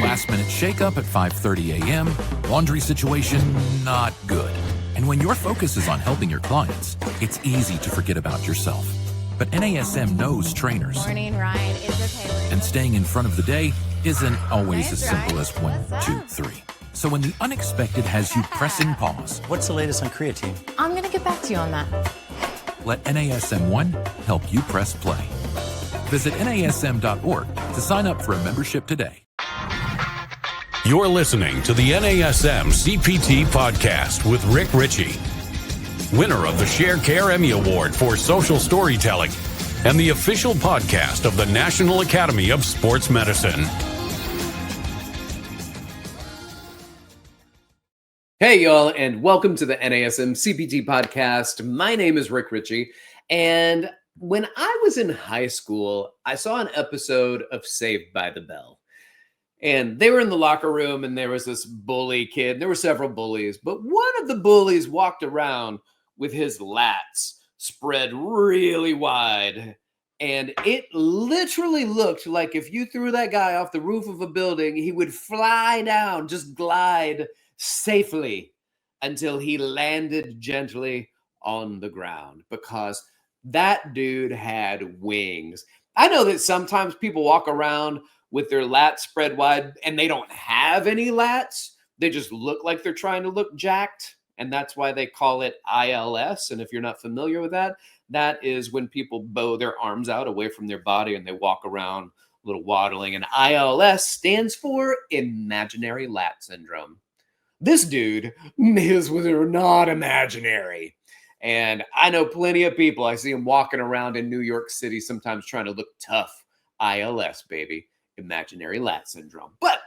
last-minute shake-up at 5:30 a.m., laundry situation not good. And when your focus is on helping your clients, it's easy to forget about yourself. But NASM knows trainers. Morning, Ryan. It's okay. And staying in front of the day isn't always Nice, as simple Ryan. as 1, What's 2, up? 3. So when the unexpected has you pressing pause, What's the latest on creatine? I'm going to get back to you on that. let NASM1 help you press play. Visit NASM.org to sign up for a membership today. You're listening to the NASM-CPT Podcast with Richey, winner of the Share Care Emmy Award for Social Storytelling and the official podcast of the National Academy of Sports Medicine. Hey, y'all, and welcome to the NASM-CPT Podcast. My name is Richey, and when I was in high school, I saw an episode of Saved by the Bell. And they were in the locker room, and there was this bully kid. There were several bullies, but one of the bullies walked around with his lats spread really wide. And it literally looked like if you threw that guy off the roof of a building, he would fly down, just glide safely until he landed gently on the ground, because that dude had wings. I know that sometimes people walk around with their lats spread wide and they don't have any lats. They just look like they're trying to look jacked. And that's why they call it ILS. And if you're not familiar with that, that is when people bow their arms out away from their body and they walk around a little waddling. And ILS stands for Imaginary Lat Syndrome. This dude, his was not imaginary. And I know plenty of people, I see him walking around in New York City sometimes trying to look tough. ILS, baby. Imaginary Lat Syndrome. But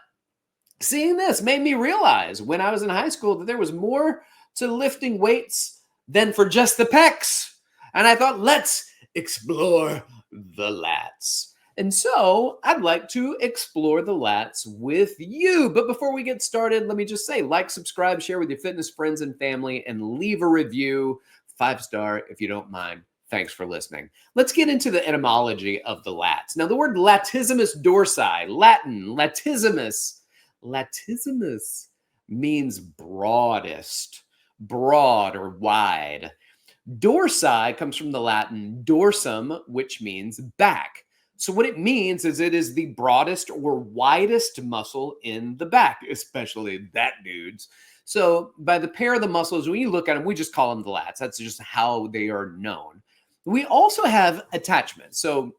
seeing this made me realize when I was in high school that there was more to lifting weights than for just the pecs. And I thought, let's explore the lats. And so I'd like to explore the lats with you. But before we get started, let me just say, like, subscribe, share with your fitness friends and family, and leave a review. 5-star if you don't mind. Thanks for listening. Let's get into the etymology of the lats. Now, the word latissimus dorsi, Latin, latissimus means broadest, broad or wide. Dorsi comes from the Latin dorsum, which means back. So what it means is it is the broadest or widest muscle in the back, especially that dude's. So by the pair of the muscles, when you look at them, we just call them the lats. That's just how they are known. We also have attachment. So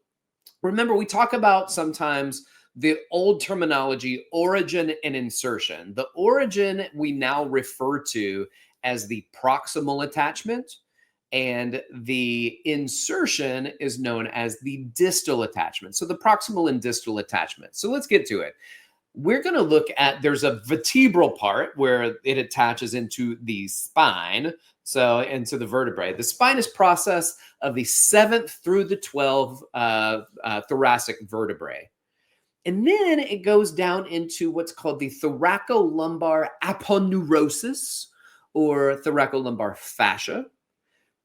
remember, we talk about sometimes the old terminology, origin and insertion. The origin we now refer to as the proximal attachment, and the insertion is known as the distal attachment. So the proximal and distal attachment. So let's get to it. We're going to look at, there's a vertebral part where it attaches into the spine, so into the vertebrae. The spine is process of the 7th through the 12th thoracic vertebrae. And then it goes down into what's called the thoracolumbar aponeurosis or thoracolumbar fascia.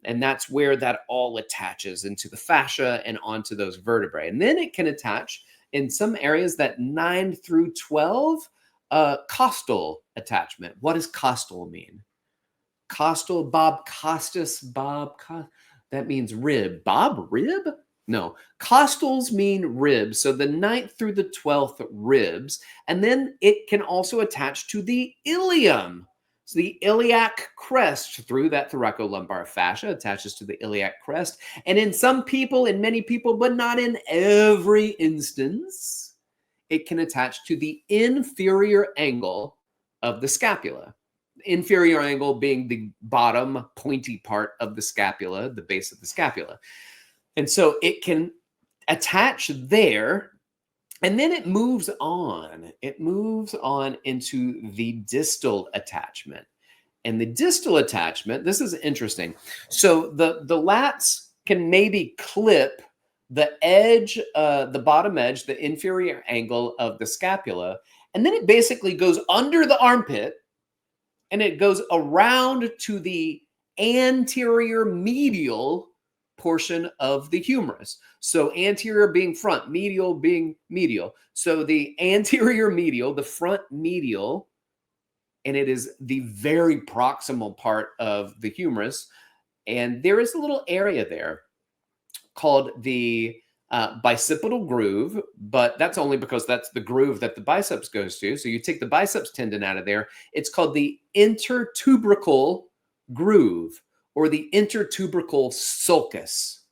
And that's where that all attaches into the fascia and onto those vertebrae. And then it can attach in some areas that 9 through 12, costal attachment. What does costal mean? Costal, Bob Costas, that means rib. Bob, rib? No, costals mean ribs. So the 9th through the 12th ribs. And then it can also attach to the ilium. So the iliac crest through that thoracolumbar fascia attaches to the iliac crest. And in some people, in many people, but not in every instance, it can attach to the inferior angle of the scapula. Inferior angle being the bottom pointy part of the scapula, the base of the scapula. And so it can attach there. And then it moves on. It moves on into the distal attachment. And the distal attachment, this is interesting. So the lats can maybe clip the edge, the bottom edge, the inferior angle of the scapula. And then it basically goes under the armpit and it goes around to the anterior medial portion of the humerus. So anterior being front, medial being medial. So the anterior medial, the front medial, and it is the very proximal part of the humerus. And there is a little area there called the bicipital groove, but that's only because that's the groove that the biceps goes to. So you take the biceps tendon out of there. It's called the intertubercle groove or the intertubercle sulcus.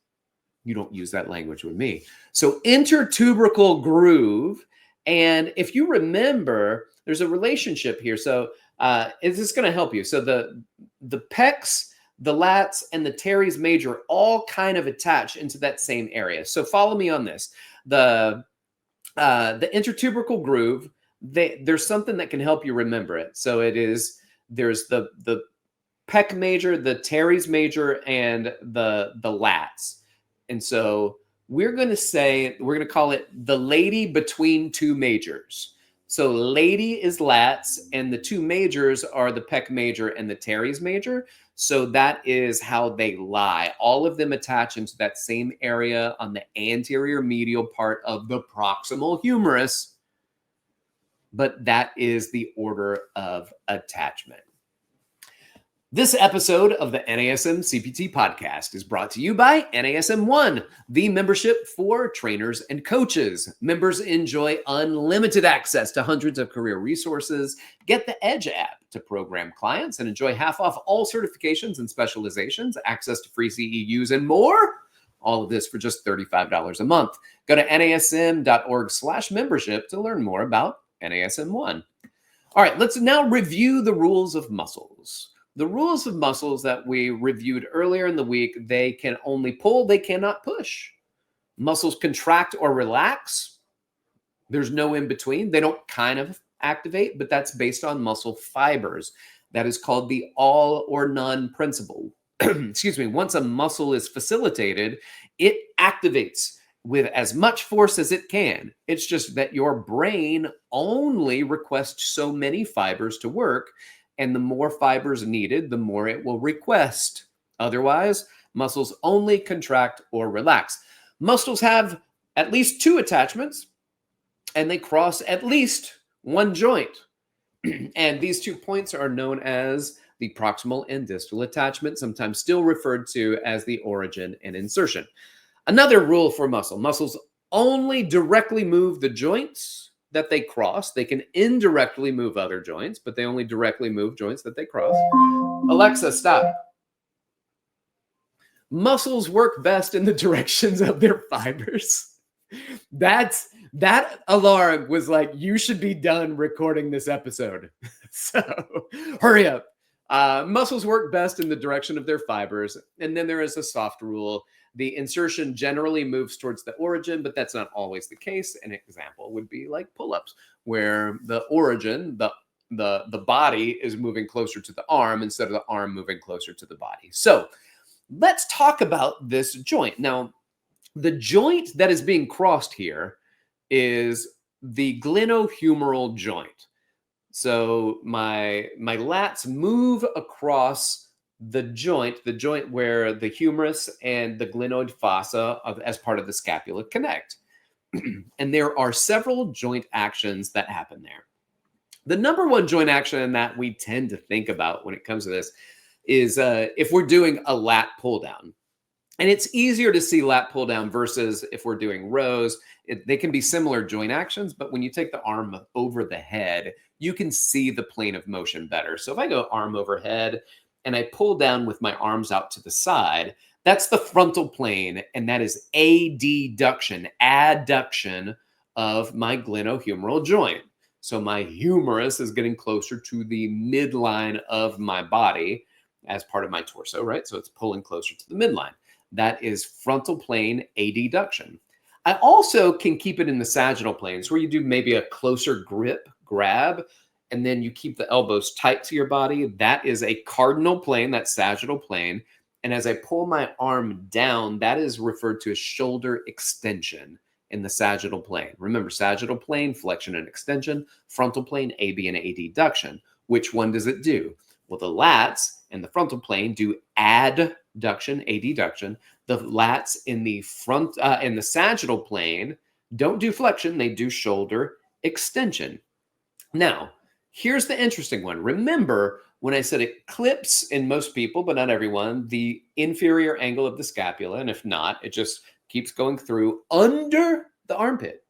You don't use that language with me. So intertubercle groove. And if you remember, there's a relationship here. So is this going to help you? So the pecs, the lats, and the teres major all kind of attach into that same area. So follow me on this. The intertubercle groove, there's something that can help you remember it. So there's the pec major, the teres major, and the lats. And so we're going to call it the lady between two majors. So lady is lats, and the two majors are the pec major and the teres major. So that is how they lie. All of them attach into that same area on the anterior medial part of the proximal humerus. But that is the order of attachment. This episode of the NASM-CPT Podcast is brought to you by NASM-1, the membership for trainers and coaches. Members enjoy unlimited access to hundreds of career resources, get the Edge app to program clients, and enjoy half off all certifications and specializations, access to free CEUs, and more. All of this for just $35 a month. Go to nasm.org/membership to learn more about NASM-1. All right, let's now review the rules of muscles. The rules of muscles that we reviewed earlier in the week, they can only pull, they cannot push. Muscles contract or relax. There's no in between. They don't kind of activate, but that's based on muscle fibers. That is called the all or none principle. Excuse me. Once a muscle is facilitated, it activates with as much force as it can. It's just that your brain only requests so many fibers to work. And the more fibers needed, the more it will request. Otherwise, muscles only contract or relax. Muscles have at least two attachments, and they cross at least one joint. And these 2 points are known as the proximal and distal attachment, sometimes still referred to as the origin and insertion. Another rule for muscles only directly move the joints that they cross. They can indirectly move other joints, but they only directly move joints that they cross. Alexa, stop. Muscles work best in the directions of their fibers. That alarm was like, you should be done recording this episode. So hurry up. Muscles work best in the direction of their fibers. And then there is a soft rule. The insertion generally moves towards the origin, but that's not always the case. An example would be like pull-ups, where the origin, the body is moving closer to the arm instead of the arm moving closer to the body. So let's talk about this joint. Now, the joint that is being crossed here is the glenohumeral joint. So my lats move across the joint where the humerus and the glenoid fossa as part of the scapula connect. And there are several joint actions that happen there. The number one joint action that we tend to think about when it comes to this is if we're doing a lat pull down. And it's easier to see lat pull down versus if we're doing rows. They can be similar joint actions, but when you take the arm over the head, you can see the plane of motion better. So if I go arm overhead, and I pull down with my arms out to the side, that's the frontal plane, and that is adduction of my glenohumeral joint. So my humerus is getting closer to the midline of my body as part of my torso, right? So it's pulling closer to the midline. That is frontal plane adduction. I also can keep it in the sagittal planes where you do maybe a closer grab, and then you keep the elbows tight to your body. That is a cardinal plane, that sagittal plane. And as I pull my arm down, that is referred to as shoulder extension in the sagittal plane. Remember, sagittal plane, flexion and extension, frontal plane, AB and adduction. Which one does it do? Well, the lats and the frontal plane do adduction. adduction, adduction. The lats in the front, in the sagittal plane don't do flexion, they do shoulder extension. Now, here's the interesting one. Remember when I said it clips in most people, but not everyone, the inferior angle of the scapula. And if not, it just keeps going through under the armpit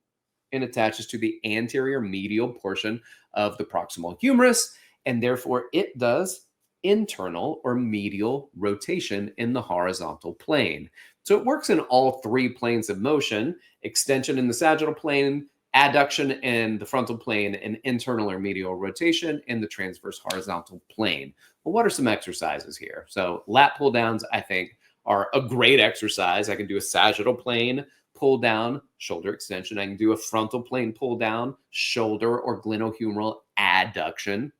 and attaches to the anterior medial portion of the proximal humerus. And therefore, it does internal or medial rotation in the horizontal plane. So it works in all three planes of motion: extension in the sagittal plane, adduction in the frontal plane, and internal or medial rotation in the transverse horizontal plane. Well, what are some exercises here? So lat pull downs, I think, are a great exercise. I can do a sagittal plane pull down, shoulder extension. I can do a frontal plane pull down, shoulder or glenohumeral adduction.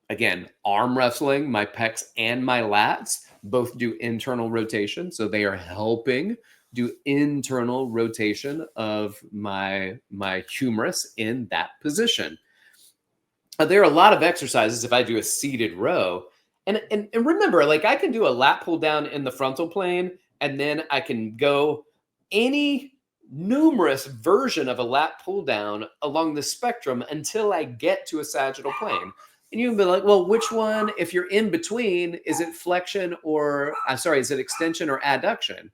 Again, arm wrestling, my pecs and my lats both do internal rotation. So they are helping do internal rotation of my humerus in that position. There are a lot of exercises if I do a seated row. And remember, like I can do a lat pull down in the frontal plane, and then I can go any numerous version of a lat pull down along the spectrum until I get to a sagittal plane. And you can be like, well, which one, if you're in between, is it flexion or, is it extension or adduction?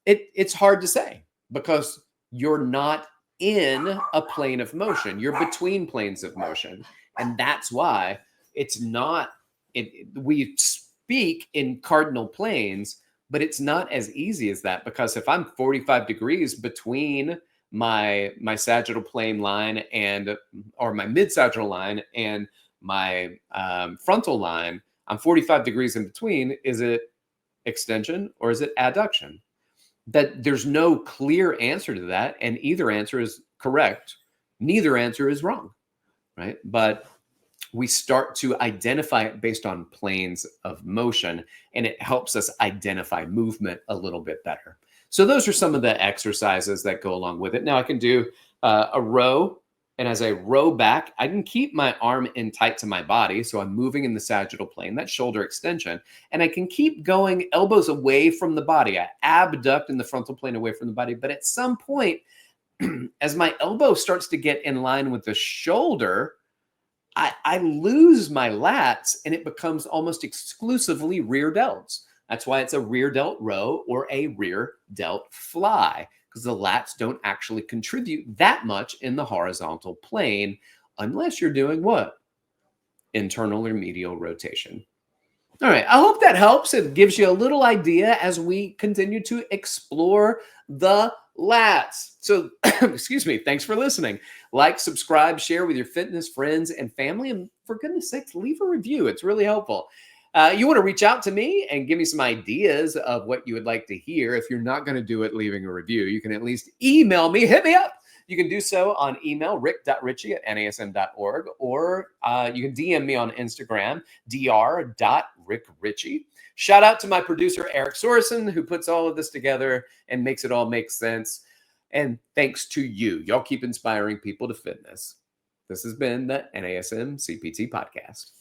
It's hard to say because you're not in a plane of motion. You're between planes of motion. And that's why it's not, we speak in cardinal planes, but it's not as easy as that, because if I'm 45 degrees between my sagittal plane line or my mid-sagittal line and my frontal line, I'm 45 degrees in between. Is it extension or is it adduction? That there's no clear answer to that, and either answer is correct. Neither answer is wrong, right? But we start to identify it based on planes of motion, and it helps us identify movement a little bit better. So those are some of the exercises that go along with it. Now I can do a row, and as I row back, I can keep my arm in tight to my body. So I'm moving in the sagittal plane, that's shoulder extension. And I can keep going elbows away from the body. I abduct in the frontal plane away from the body. But at some point, as my elbow starts to get in line with the shoulder, I lose my lats, and it becomes almost exclusively rear delts. That's why it's a rear delt row or a rear delt fly, because the lats don't actually contribute that much in the horizontal plane unless you're doing what? Internal or medial rotation. All right, I hope that helps. It gives you a little idea as we continue to explore the lats. So, excuse me, thanks for listening. Like, subscribe, share with your fitness friends and family, and for goodness sakes, leave a review. It's really helpful. You want to reach out to me and give me some ideas of what you would like to hear. If you're not going to do it leaving a review, you can at least email me. Hit me up. You can do so on email, rick.richey@nasm.org, or you can DM me on Instagram, dr.rickrichey. Shout out to my producer, Eric Sorensen, who puts all of this together and makes it all make sense. And thanks to you. Y'all keep inspiring people to fitness. This has been the NASM-CPT Podcast.